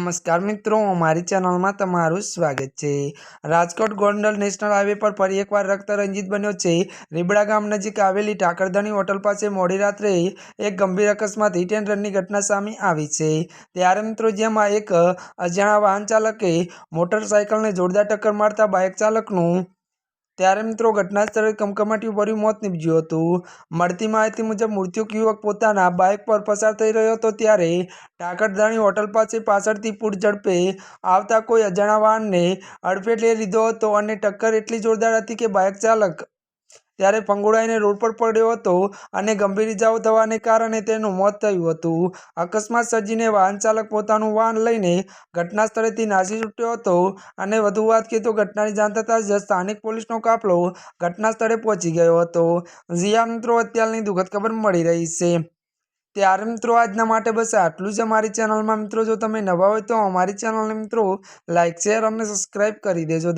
नमस्कार मित्रों, हमारी चैनल में तमारू स्वागत है। राजकोट गोंडल नेशनल हाईवे पर फरी एक बार रक्त रंजित बन्यो छे। રીબડા ગામ નજીક આવેલી ટાકરધણી હોટલ પાસે મોડી રાત્રે એક ગંભીર અકસ્માત હિટ એન્ડ રનની ઘટના સામે આવી છે। ત્યારે મિત્રો જેમાં એક અજાણ્યા વાહન ચાલકે મોટરસાયકલને જોરદાર ટક્કર મારતા બાઇક ચાલકનું ત્યારે મિત્રો ઘટના સ્થળે કમકમાટી ભર્યું મોત નીપજ્યું હતું। મળતી માહિતી મુજબ મૃતક યુવક પોતાના બાઇક પર પસાર થઈ રહ્યો હતો ત્યારે ટાકરધણી હોટલ પાસે પાછળથી પૂર ઝડપે આવતા કોઈ અજાણ્યા વાહનને અડફેટે લઈ લીધો હતો અને ટક્કર એટલી જોરદાર હતી કે બાઇક ચાલક ત્યારે ફંગોળાઈને રોડ પર પડ્યો હતો અને ગંભીર ઇજાઓ થવાને કારણે તેનું મોત થયું હતું। અકસ્માત સર્જીને વાહન ચાલક પોતાનું વાહન લઈને ઘટના સ્થળેથી નાસી છૂટ્યો હતો અને વધુ વાત કરીએ તો ઘટનાની જાણ થતાં જ સ્થાનિક પોલીસનો કાફલો ઘટના સ્થળે પહોંચી ગયો હતો। જ્યાં મિત્રો અત્યારની દુઃખદ ખબર મળી રહી છે। ત્યારે મિત્રો આજના માટે બસ આટલું જ। અમારી ચેનલમાં મિત્રો જો તમે નવા હોય તો અમારી ચેનલને મિત્રો લાઇક શેર અને સબસ્ક્રાઈબ કરી દેજો।